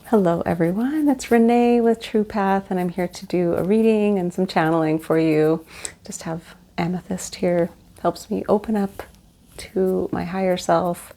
Hello everyone, it's Renee with True Path, and I'm here to do a reading and some channeling for you. Just have amethyst here, helps me open up to my higher self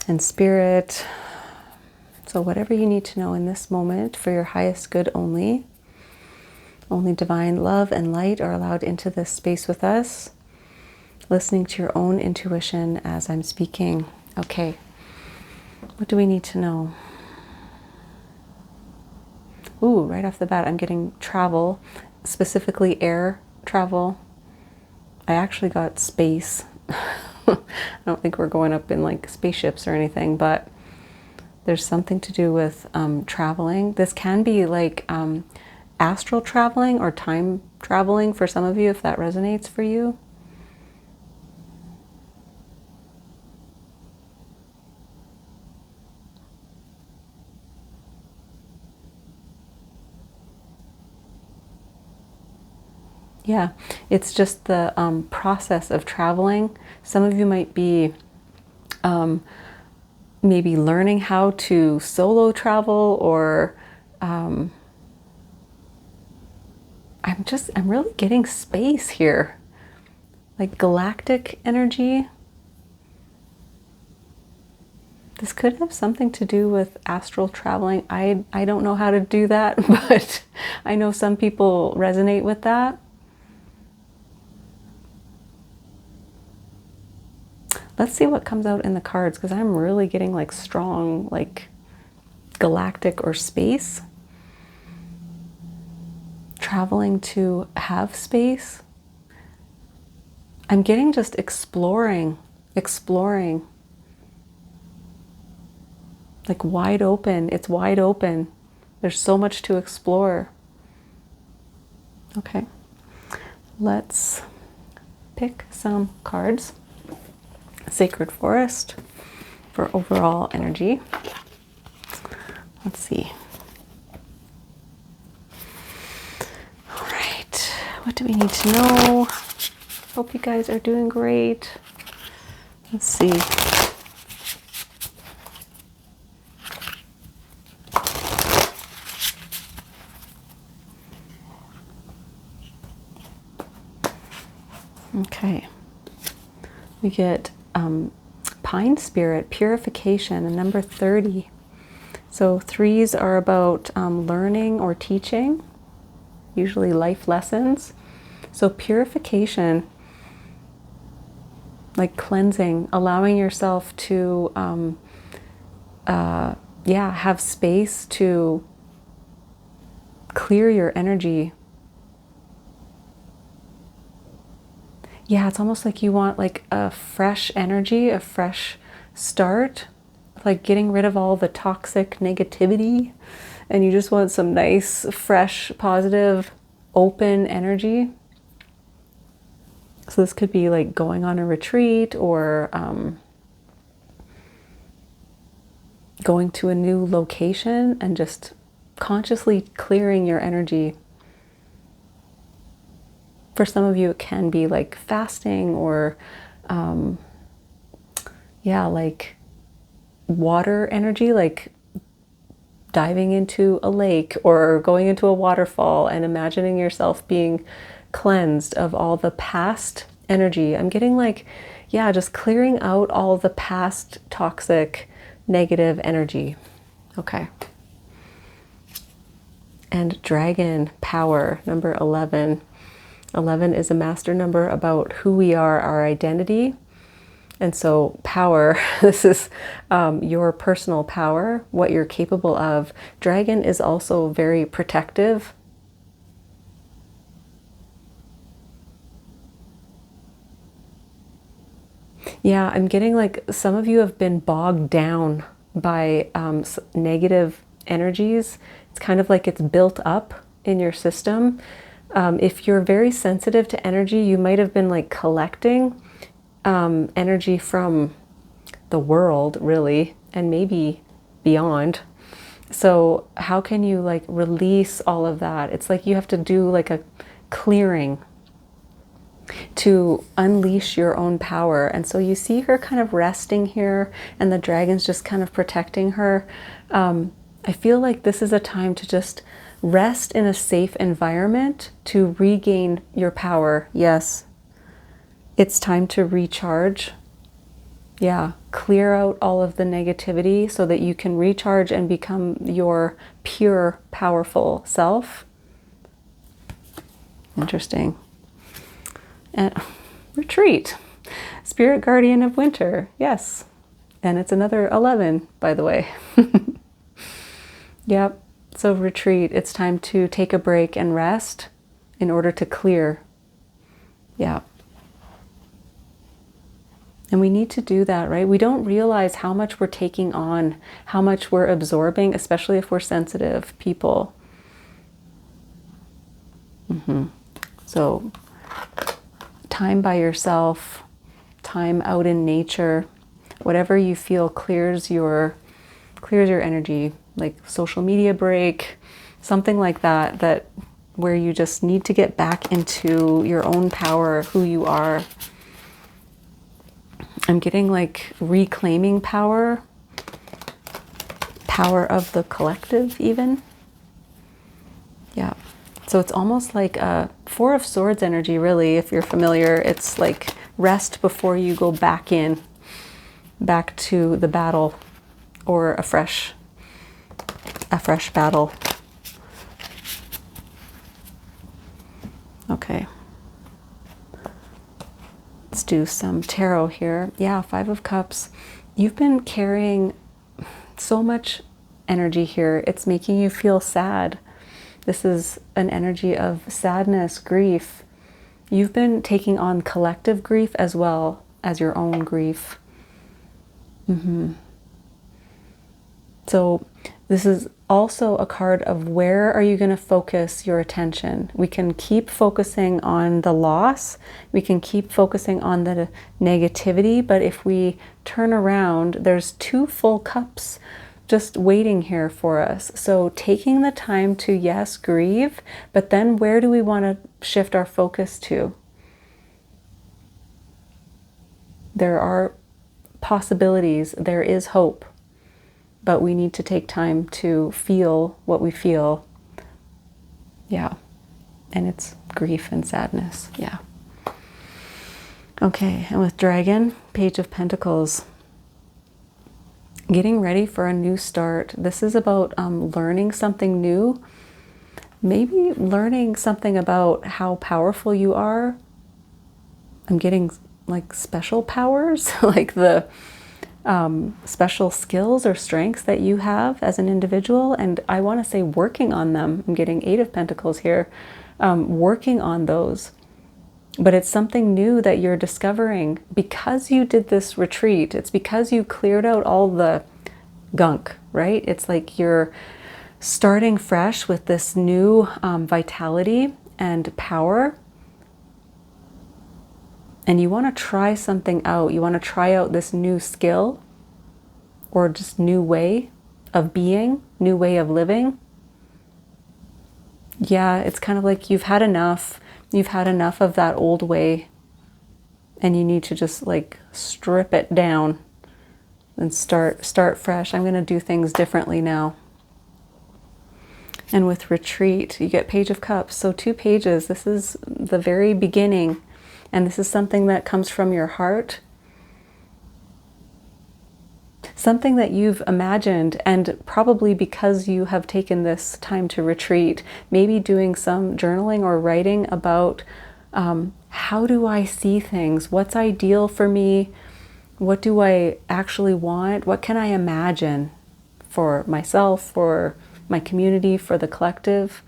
and spirit. So whatever you need to know in this moment for your highest good only divine love and light are allowed into this space with us, listening to your own intuition as I'm speaking. Okay, what do we need to know? Ooh, right off the bat, I'm getting travel, specifically air travel. I actually got space. I don't think we're going up in like spaceships or anything, but there's something to do with traveling. This can be like astral traveling or time traveling for some of you, if that resonates for you. Yeah, it's just the process of traveling. Some of you might be maybe learning how to solo travel, or I'm really getting space here, like galactic energy. This could have something to do with astral traveling. I don't know how to do that, but I know some people resonate with that. Let's see what comes out in the cards, because I'm really getting like strong, like galactic or space. Traveling to have space. I'm getting just exploring. Like wide open. It's wide open. There's so much to explore. Okay. Let's pick some cards. Sacred Forest for overall energy. Let's see. All right, what do we need to know? Hope you guys are doing great. Let's see. Okay, we get Pine Spirit, Purification, and number 30. So 3s are about learning or teaching, usually life lessons. So purification, like cleansing, allowing yourself to have space to clear your energy. Yeah, it's almost like you want like a fresh energy, a fresh start, like getting rid of all the toxic negativity, and you just want some nice, fresh, positive, open energy. So this could be like going on a retreat, or going to a new location and just consciously clearing your energy. For some of you, it can be like fasting, or like water energy, like diving into a lake or going into a waterfall and imagining yourself being cleansed of all the past energy. I'm getting like, just clearing out all the past toxic, negative energy. Okay. And Dragon Power, number 11. 11 is a master number about who we are, our identity. And so power, this is your personal power, what you're capable of. Dragon is also very protective. Yeah, I'm getting like some of you have been bogged down by negative energies. It's kind of like it's built up in your system. If you're very sensitive to energy, you might have been like collecting energy from the world, really, and maybe beyond. So how can you like release all of that? It's like you have to do like a clearing to unleash your own power. And so you see her kind of resting here, and the dragon's just kind of protecting her. I feel like this is a time to just rest in a safe environment to regain your power. Yes, it's time to recharge. Yeah, clear out all of the negativity so that you can recharge and become your pure, powerful self. Interesting. And retreat. Spirit guardian of winter. Yes. And it's another 11, by the way. Yep. So retreat. It's time to take a break and rest in order to clear. Yeah. And we need to do that, right? We don't realize how much we're taking on, how much we're absorbing, especially if we're sensitive people. So time by yourself, time out in nature, whatever you feel clears your energy, like social media break, something like that, where you just need to get back into your own power, who you are. I'm getting like reclaiming power of the collective even. Yeah. So it's almost like a Four of Swords energy, really, if you're familiar. It's like rest before you go back to the battle, or a fresh battle. Okay. Let's do some tarot here. Yeah, Five of Cups. You've been carrying so much energy here. It's making you feel sad. This is an energy of sadness, grief. You've been taking on collective grief as well as your own grief. So this is also a card of where are you going to focus your attention. We can keep focusing on the loss. We can keep focusing on the negativity. But if we turn around, there's two full cups just waiting here for us. So taking the time to, yes, grieve, but then where do we want to shift our focus to? There are possibilities. There is hope. But we need to take time to feel what we feel. Yeah. And it's grief and sadness. Yeah. Okay. And with Dragon, Page of Pentacles. Getting ready for a new start. This is about learning something new. Maybe learning something about how powerful you are. I'm getting like special powers, like the special skills or strengths that you have as an individual. And I want to say working on them. I'm getting Eight of Pentacles here. Working on those. But it's something new that you're discovering because you did this retreat. It's because you cleared out all the gunk, right? It's like you're starting fresh with this new vitality and power. And you want to try something out. You want to try out this new skill or just new way of being, new way of living. Yeah, it's kind of like you've had enough. You've had enough of that old way and you need to just like strip it down and start fresh. I'm going to do things differently now. And with retreat, you get Page of Cups. So 2 pages. This is the very beginning. And this is something that comes from your heart. Something that you've imagined, and probably because you have taken this time to retreat, maybe doing some journaling or writing about how do I see things? What's ideal for me? What do I actually want? What can I imagine for myself, for my community, for the collective?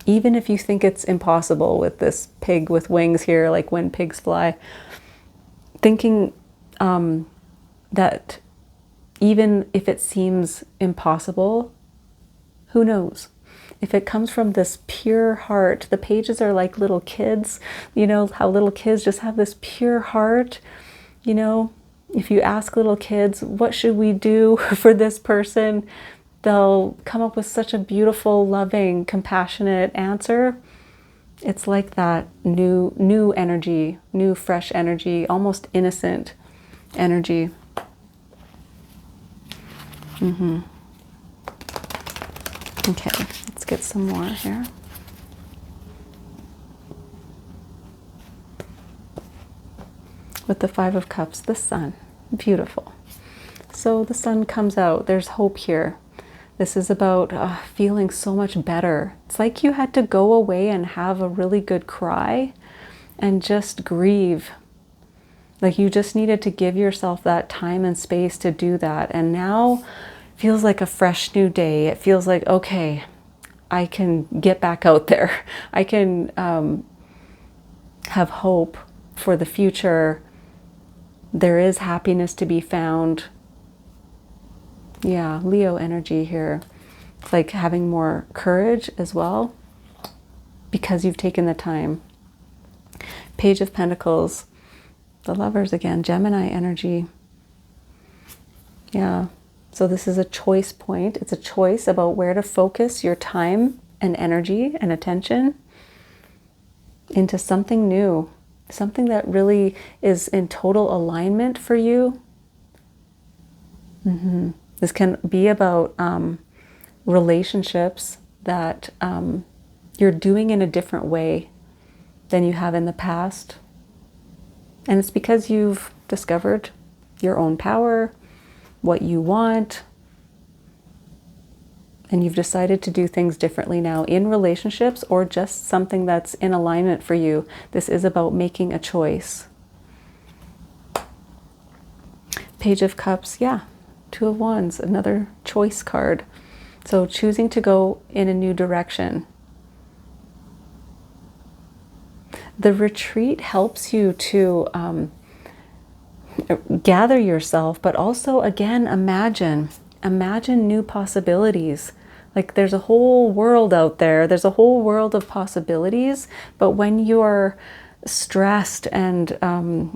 Even if you think it's impossible with this pig with wings here, like when pigs fly, thinking that even if it seems impossible, who knows? If it comes from this pure heart, the pages are like little kids, you know, how little kids just have this pure heart. You know, if you ask little kids, what should we do for this person? They'll come up with such a beautiful, loving, compassionate answer. It's like that new energy, new fresh energy, almost innocent energy. Okay, let's get some more here. With the Five of Cups, the Sun. Beautiful. So the sun comes out. There's hope here. This is about feeling so much better. It's like you had to go away and have a really good cry and just grieve. Like you just needed to give yourself that time and space to do that. And now feels like a fresh new day. It feels like, okay, I can get back out there. I can have hope for the future. There is happiness to be found. Yeah, Leo energy here. It's like having more courage as well because you've taken the time. Page of Pentacles. The Lovers again. Gemini energy. Yeah. So this is a choice point. It's a choice about where to focus your time and energy and attention into something new. Something that really is in total alignment for you. This can be about relationships that you're doing in a different way than you have in the past. And it's because you've discovered your own power, what you want, and you've decided to do things differently now in relationships or just something that's in alignment for you. This is about making a choice. Page of Cups, yeah. Two of Wands, another choice card. So choosing to go in a new direction. The retreat helps you to gather yourself, but also, again, imagine new possibilities. Like there's a whole world out there. There's a whole world of possibilities. But when you're stressed and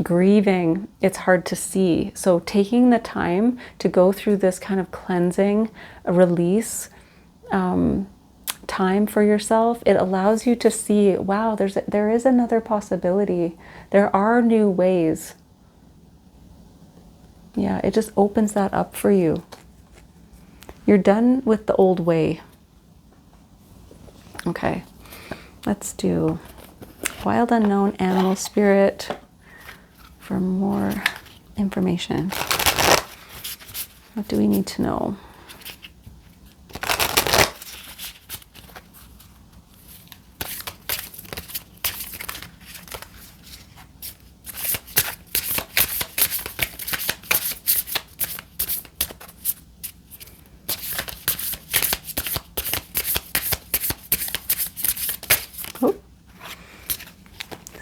grieving, it's hard to see. So taking the time to go through this kind of cleansing, release time for yourself, it allows you to see, wow, there is another possibility. There are new ways. Yeah, it just opens that up for you. You're done with the old way. Okay, let's do Wild Unknown Animal Spirit for more information. What do we need to know?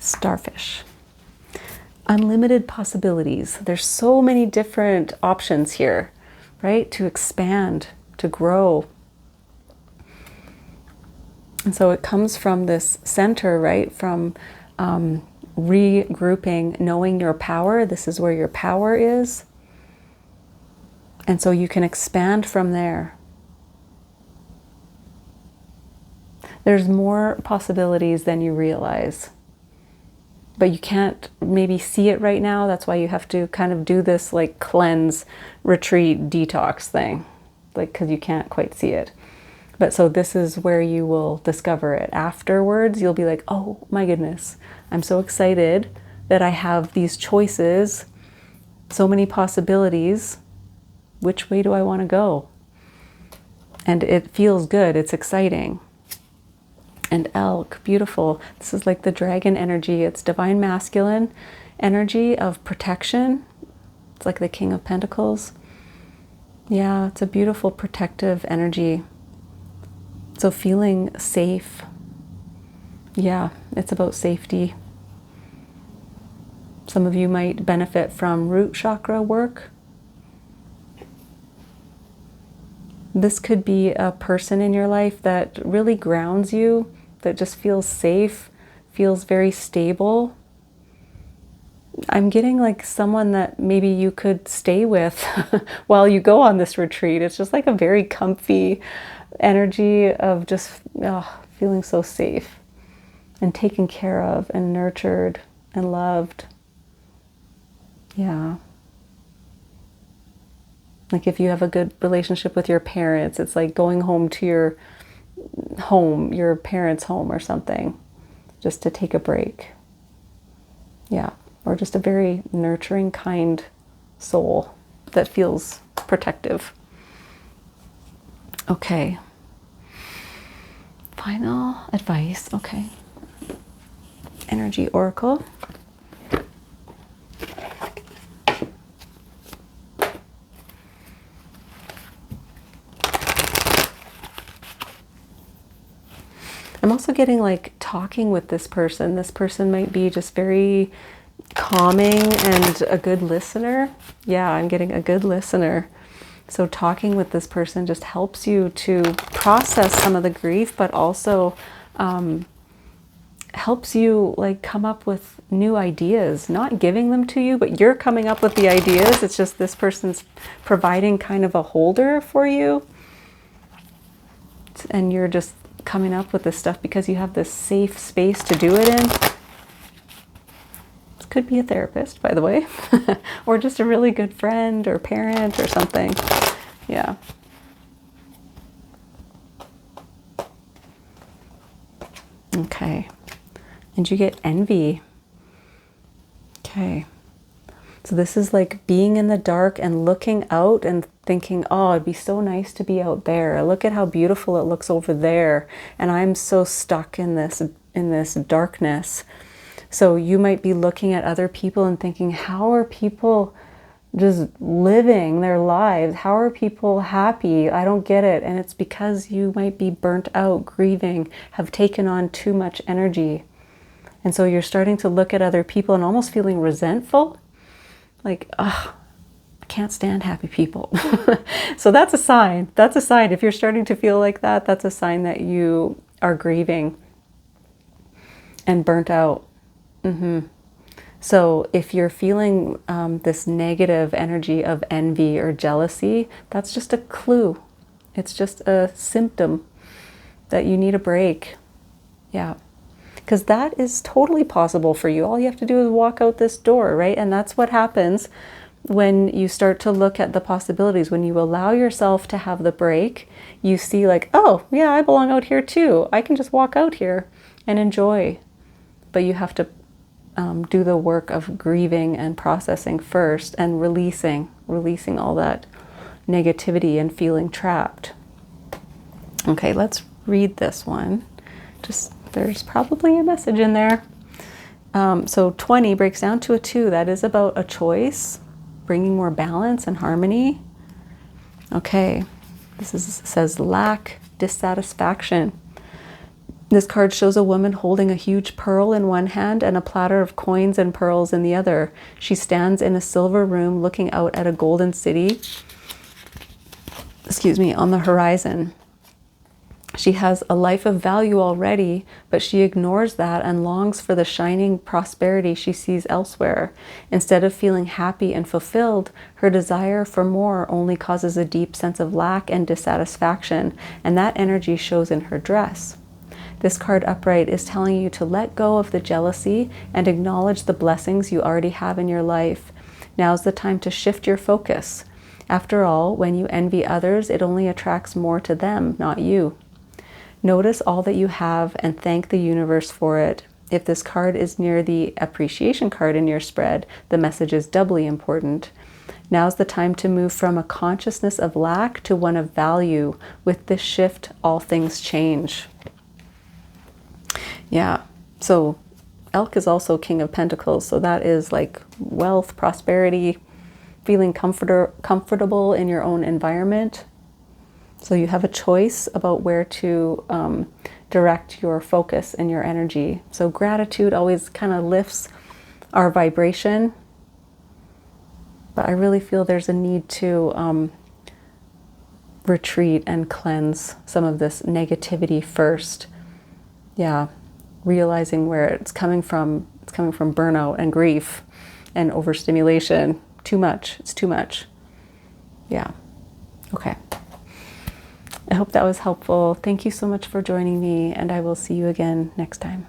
Starfish. Unlimited possibilities. There's so many different options here, right? To expand, to grow. And so it comes from this center, right? From regrouping, knowing your power. This is where your power is. And so you can expand from there. There's more possibilities than you realize. But you can't maybe see it right now. That's why you have to kind of do this like cleanse, retreat, detox thing. Like, because you can't quite see it. But so this is where you will discover it. Afterwards, you'll be like, oh my goodness, I'm so excited that I have these choices, so many possibilities. Which way do I want to go? And it feels good. It's exciting. And Elk, beautiful. This is like the dragon energy. It's divine masculine energy of protection. It's like the King of Pentacles. Yeah, it's a beautiful protective energy. So feeling safe. Yeah, it's about safety. Some of you might benefit from root chakra work. This could be a person in your life that really grounds you, that just feels safe, feels very stable. I'm getting like someone that maybe you could stay with while you go on this retreat. It's just like a very comfy energy of just feeling so safe and taken care of and nurtured and loved. Yeah. Like if you have a good relationship with your parents, it's like going home to your home, your parents' home or something, just to take a break. Yeah. Or just a very nurturing, kind soul that feels protective. Okay. Final advice. Okay. Energy Oracle. I'm also getting like talking with this person. This person might be just very calming and a good listener. Yeah, I'm getting a good listener. So talking with this person just helps you to process some of the grief, but also helps you like come up with new ideas, not giving them to you, but you're coming up with the ideas. It's just this person's providing kind of a holder for you. And you're just coming up with this stuff because you have this safe space to do it in. This could be a therapist, by the way, or just a really good friend or parent or something. Yeah. Okay. And you get envy. Okay. So this is like being in the dark and looking out and thinking, oh, it'd be so nice to be out there. Look at how beautiful it looks over there. And I'm so stuck in this darkness. So you might be looking at other people and thinking, how are people just living their lives? How are people happy? I don't get it. And it's because you might be burnt out, grieving, have taken on too much energy. And so you're starting to look at other people and almost feeling resentful. Like, oh, I can't stand happy people. So that's a sign. That's a sign. If you're starting to feel like that, that's a sign that you are grieving and burnt out. So if you're feeling this negative energy of envy or jealousy, that's just a clue. It's just a symptom that you need a break. Yeah. Because that is totally possible for you. All you have to do is walk out this door, right? And that's what happens when you start to look at the possibilities. When you allow yourself to have the break, you see like, oh, yeah, I belong out here too. I can just walk out here and enjoy. But you have to do the work of grieving and processing first and releasing all that negativity and feeling trapped. Okay, let's read this one. There's probably a message in there. So 20 breaks down to a 2. That is about a choice, bringing more balance and harmony. Okay, says lack, dissatisfaction. This card shows a woman holding a huge pearl in one hand and a platter of coins and pearls in the other. She stands in a silver room looking out at a golden city, on the horizon. She has a life of value already, but she ignores that and longs for the shining prosperity she sees elsewhere. Instead of feeling happy and fulfilled, her desire for more only causes a deep sense of lack and dissatisfaction, and that energy shows in her dress. This card upright is telling you to let go of the jealousy and acknowledge the blessings you already have in your life. Now's the time to shift your focus. After all, when you envy others, it only attracts more to them, not you. Notice all that you have and thank the universe for it. If this card is near the appreciation card in your spread, the message is doubly important. Now's the time to move from a consciousness of lack to one of value. With this shift, all things change. Yeah, so Elk is also King of Pentacles, so that is like wealth, prosperity, feeling comfortable in your own environment. So you have a choice about where to direct your focus and your energy. So gratitude always kind of lifts our vibration. But I really feel there's a need to retreat and cleanse some of this negativity first. Yeah, realizing where it's coming from. It's coming from burnout and grief and overstimulation. Too much. It's too much. Yeah. Okay. I hope that was helpful. Thank you so much for joining me, and I will see you again next time.